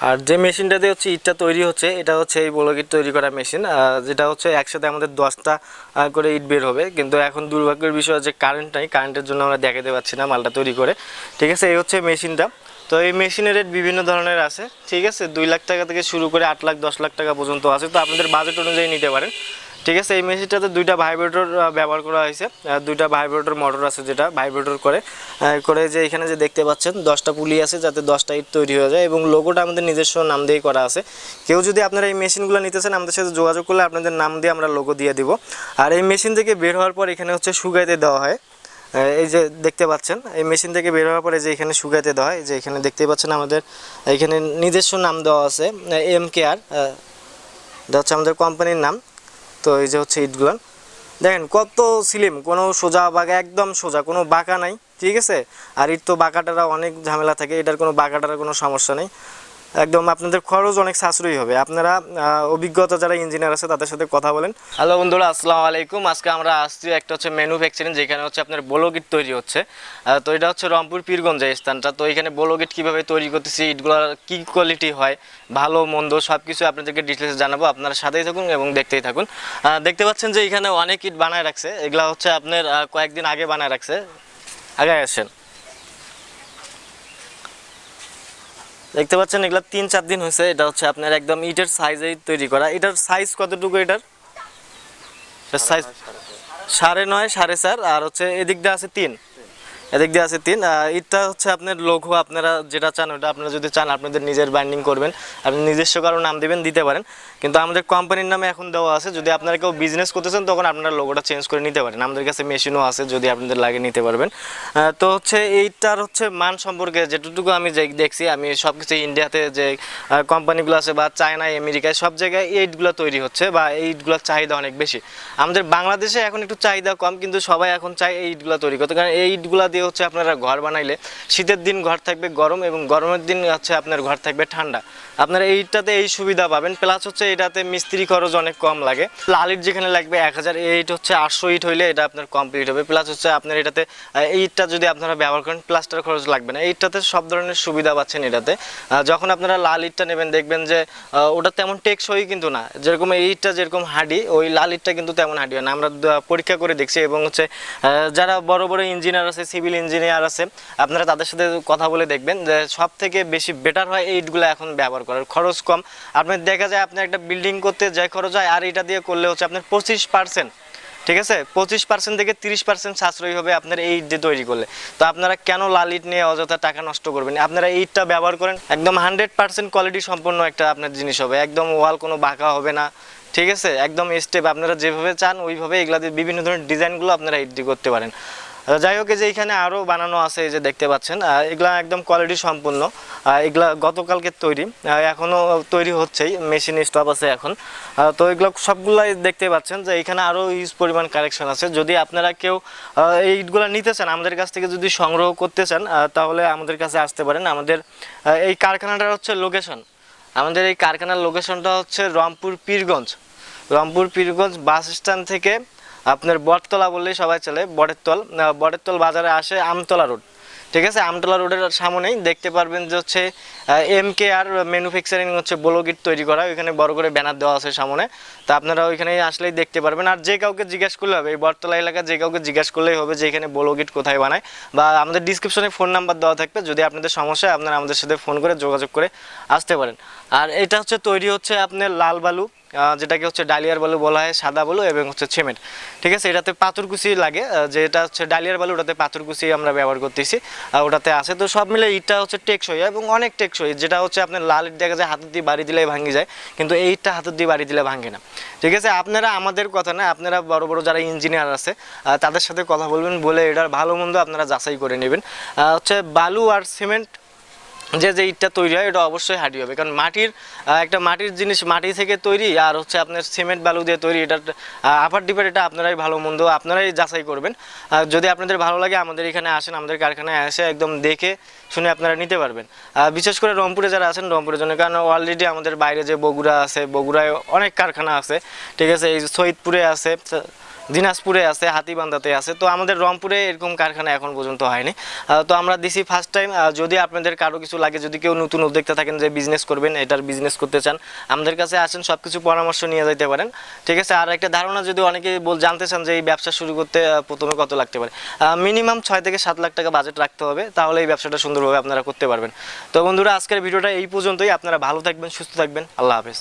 আর যে মেশিনটাতে হচ্ছে ইটটা তৈরি হচ্ছে এটা হচ্ছে এই ব্লক ইট তৈরি করা মেশিন, যেটা হচ্ছে একসাথে আমাদের 10টা করে ইট বের হবে। কিন্তু এখন দুর্ভাগ্যের বিষয় হচ্ছে কারেন্ট নাই, কারেন্টের জন্য আমরা দেখাতে পাচ্ছি না মালটা তৈরি করে। ঠিক আছে, এই হচ্ছে মেশিনটা। তো এই মেশিনের রেট বিভিন্ন ধরনের আছে। ঠিক আছে, 2 লাখ টাকা থেকে শুরু করে 8 লাখ 10 লাখ টাকা পর্যন্ত আছে। তো আপনাদের বাজেট অনুযায়ী নিতে পারেন। ঠিক আছে, এই মেশিনটাতে 2টা ভাইব্রেটর ব্যবহার করা হয়েছে। 2টা ভাইব্রেটর মোটর আছে, যেটা ভাইব্রেটর করে করে যে এখানে যে দেখতে পাচ্ছেন 10টা পুলি আছে, যাতে 10টা ইট তৈরি হয়ে যায়। এবং লোগোটা আমাদের নিজস্ব নাম দিয়েই করা আছে। কেউ যদি আপনারা এই মেশিনগুলো নিতে চান আমাদের সাথে যোগাযোগ করলে আপনাদের নাম দিয়ে আমরা লোগো দিয়ে দিব। আর এই মেশিন থেকে বের হওয়ার পর এখানে হচ্ছে শুকাইতে দেওয়া হয়। এই যে দেখতে পাচ্ছেন এই মেশিন থেকে বের হওয়ার পরে যে এখানে শুকাইতে দেওয়া হয়, যে এখানে দেখতে পাচ্ছেন আমাদের এখানে নিজস্ব নাম দেওয়া আছে MKR, এটা হচ্ছে আমাদের কোম্পানির নাম। তো এই যে হচ্ছে ইটগুলো দেখেন কত স্লিম, কোনো সোজা বাঁকা, একদম সোজা, কোনো বাঁকা নাই। ঠিক আছে, আর ইট তো বাঁকাটারা অনেক ঝামেলা থাকে, এটার কোনো বাঁকাটার কোনো সমস্যা নেই। একদম আপনাদের খরচ অনেক সাশ্রয়ী হবে। আপনারা অভিজ্ঞতা যারা ইঞ্জিনিয়ার আছে তাদের সাথে কথা বলেন। হ্যালো বন্ধুরা, আসসালামু আলাইকুম। আজকে আমরা আসছি একটা হচ্ছে ম্যানুফ্যাকচারিং, যেখানে হচ্ছে আপনার ব্লক ইট তৈরি হচ্ছে। তো এটা হচ্ছে রংপুর পীরগঞ্জের স্থানটা। তো এখানে ব্লক ইট কীভাবে তৈরি করতেছি, ইটগুলোর কী কোয়ালিটি হয়, ভালো মন্দ সব কিছু আপনাদেরকে ডিটেলস জানাবো। আপনারা সাথেই থাকুন এবং দেখতেই থাকুন। দেখতে পাচ্ছেন যে এখানে অনেক ইট বানায় রাখছে। এগুলা হচ্ছে আপনার কয়েকদিন আগে বানায় রাখছে। আগে আসেন, দেখতে পাচ্ছেন এগুলা 3-4 দিন হয়েছে। এটা হচ্ছে আপনার একদম ইটের সাইজেই তৈরি করা। এটার সাইজ কতটুকু? এটার সাইজ 9.5 4.5, আর হচ্ছে এদিক দিয়ে আছে 3, এদিক দিয়ে আছে 3। ইটটা হচ্ছে আপনার লঘু, আপনারা যেটা চান ওটা, আপনারা যদি চান আপনাদের নিজের বাইন্ডিং করবেন, আপনি নিজস্ব কারো নাম দিবেন, দিতে পারেন। কিন্তু আমাদের কোম্পানির নামে এখন দেওয়া আছে। যদি আপনারা কেউ বিজনেস করতেছেন তখন আপনারা লোগোটা চেঞ্জ করে নিতে পারেন। আমাদের কাছে মেশিনও আছে, যদি আপনাদের লাগে নিতে পারবেন। তো হচ্ছে এইটার হচ্ছে মান সম্পর্কে যেটুকু আমি দেখছি, আমি সব কিছু ইন্ডিয়াতে যে কোম্পানিগুলো আছে বা চায়নায় আমেরিকায় সব জায়গায় এই ইটগুলো তৈরি হচ্ছে, বা এই ইটগুলোর চাহিদা অনেক বেশি। আমাদের বাংলাদেশে এখন একটু চাহিদা কম, কিন্তু সবাই এখন চায় এই ইটগুলো তৈরি করতে। কারণ এই ইটগুলো দিয়ে হচ্ছে আপনারা ঘর বানাইলে শীতের দিন ঘর থাকবে গরম, এবং গরমের দিন হচ্ছে আপনার ঘর থাকবে ঠান্ডা। আপনারা এইটাতে এই সুবিধা পাবেন। প্লাস হচ্ছে এটাতে মিস্ত্রি খরচ অনেক কম লাগে। লাল ইট যেখানে লাগবে 1000, এই ইট হচ্ছে 800 ইট হইলে এটা আপনার কমপ্লিট হবে। প্লাস হচ্ছে আপনার এটাতে এই ইটটা যদি আপনারা ব্যবহার করেন প্লাস্টার খরচ লাগবে না। এইটাতে সব ধরনের সুবিধা পাচ্ছেন এটাতে। যখন আপনারা লাল ইটটা নেবেন দেখবেন যে ওটা তেমন টেকসই কিন্তু না। যেরকম এই ইটটা যেরকম হার্ডি, ওই লাল ইটটা কিন্তু তেমন হার্ডি হয় না। আমরা পরীক্ষা করে দেখছি। এবং হচ্ছে যারা বড় বড় ইঞ্জিনিয়ার আছে, সিভিল ইঞ্জিনিয়ার আছে, আপনারা তাদের সাথে কথা বলে দেখবেন যে সব থেকে বেশি বেটার হয় এই ইটগুলো এখন ব্যবহার করার। খরচ কম। আপনার দেখা যায় আপনি একটা বিল্ডিং করতে যে খরচ হয়, আর এটা দিয়ে করলে হচ্ছে আপনার 25%, ঠিক আছে, 25% থেকে 30% সাশ্রয়ী হবে আপনার এই ইট দিয়ে তৈরি করলে। তো আপনারা কেন লাল ইট নিয়ে অযথা টাকা নষ্ট করবেন? আপনারা এই ইটটা ব্যবহার করেন, একদম 100% কোয়ালিটি সম্পন্ন একটা আপনার জিনিস হবে। একদম ওয়াল কোনো বাঁকা হবে না। ঠিক আছে, একদম স্টেপ, আপনারা যেভাবে চান ওইভাবে এগুলা দিয়ে বিভিন্ন ধরনের ডিজাইনগুলো আপনারা ইট দিয়ে করতে পারেন। যাই হোক, যে এখানে আরও বানানো আছে, এই যে দেখতে পাচ্ছেন এগুলা একদম কোয়ালিটি সম্পন্ন। এগুলা গতকালকে তৈরি, এখনও তৈরি হচ্ছেই, মেশিন স্টপ আছে এখন। তো এগুলো সবগুলাই দেখতে পাচ্ছেন যে এখানে আরও ইউজ পরিমাণ কালেকশন আছে। যদি আপনারা কেউ এই ইটগুলো নিতে চান, আমাদের কাছ থেকে যদি সংগ্রহ করতে চান, তাহলে আমাদের কাছে আসতে পারেন। আমাদের এই কারখানাটার হচ্ছে লোকেশন, আমাদের এই কারখানার লোকেশনটা হচ্ছে রংপুর পীরগঞ্জ। রংপুর পীরগঞ্জ বাস স্ট্যান্ড থেকে আপনার বটতলা বললেই সবাই চলে, বটেরতল বাজারে আসে আমতলা রোড। ঠিক আছে, আমতলা রোডের সামনেই দেখতে পারবেন যে হচ্ছে MKR ম্যানুফ্যাকচারিং হচ্ছে ব্লক ইট তৈরি করা। ওইখানে বড় করে ব্যানার দেওয়া আছে সামনে। তা আপনারা ওইখানে আসলেই দেখতে পারবেন। আর যে কাউকে জিজ্ঞেস করলে হবে, এই বটতলা এলাকায় যে কাউকে জিজ্ঞেস করলেই হবে যে এখানে ব্লক ইট কোথায় বানায়, বা আমাদের ডিসক্রিপশনে ফোন নাম্বার দেওয়া থাকবে। যদি আপনাদের সমস্যা হয় আপনারা আমাদের সাথে ফোন করে যোগাযোগ করে আসতে পারেন। আর এটা হচ্ছে তৈরি হচ্ছে আপনার লাল বালু, যেটাকে হচ্ছে ডালিয়ার বালু বলা হয়, সাদা বালু, এবং হচ্ছে সিমেন্ট। ঠিক আছে, এটাতে পাথরকুচি লাগে, যেটা হচ্ছে ডালিয়ার বালু, ওটাতে পাথরকুচি আমরা ব্যবহার করতেছি, ওটাতে আছে। তো সব মিলে ইটটা হচ্ছে টেকসই এবং অনেক টেকসই। যেটা হচ্ছে আপনার লাল ইট দেখা যায় হাতের দিয়ে বাড়ি দিলেই ভাঙি যায়, কিন্তু এই ইটটা হাতের দিয়ে বাড়ি দিলে ভাঙে না। ঠিক আছে, আপনারা আমাদের কথা না, আপনারা বড় বড় যারা ইঞ্জিনিয়ার আছে তাদের সাথে কথা বলবেন, বলে এটার ভালো মন্দ আপনারা যাচাই করে নেবেন। হচ্ছে বালু আর সিমেন্ট যে ইটটা তৈরি হয় এটা অবশ্যই হার্ডি হবে। কারণ একটা মাটির জিনিস মাটি থেকে তৈরি, আর হচ্ছে আপনার সিমেন্ট বালু দিয়ে তৈরি। এটা আপার ডিপের, এটা আপনারাই ভালো মন্দ আপনারাই যাচাই করবেন। যদি আপনাদের ভালো লাগে আমাদের এখানে আসেন, আমাদের কারখানায় এসে একদম দেখে শুনে আপনারা নিতে পারবেন। বিশেষ করে রংপুরে যারা আছেন, রংপুরের জন্য, কারণ অলরেডি আমাদের বাইরে যে বগুড়া আছে, বগুড়ায় অনেক কারখানা আছে। ঠিক আছে, এই সৈয়দপুরে আছে, দিনাজপুরে আছে, হাতীবান্ধাতে আছে। তো আমাদের রংপুরে এরকম কারখানা এখন পর্যন্ত হয়নি। তো আমরা দিছি ফার্স্ট টাইম। যদি আপনাদের কারো কিছু লাগে, যদি কেউ নতুন উদ্যোক্তা থাকেন যে বিজনেস করবেন, এটার বিজনেস করতে চান, আমাদের কাছে আসেন, সব কিছু পরামর্শ নিয়ে যেতে পারেন। ঠিক আছে। আর একটা ধারণা যদি অনেকে জানতে চান যে এই ব্যবসা শুরু করতে প্রথমে কত লাগতে পারে, মিনিমাম 6 থেকে 7 লাখ টাকা বাজেট রাখতে হবে, তাহলে এই ব্যবসাটা সুন্দরভাবে আপনারা করতে পারবেন। তো বন্ধুরা, আজকের ভিডিওটা এই পর্যন্তই। আপনারা ভালো থাকবেন, সুস্থ থাকবেন। আল্লাহ হাফেজ।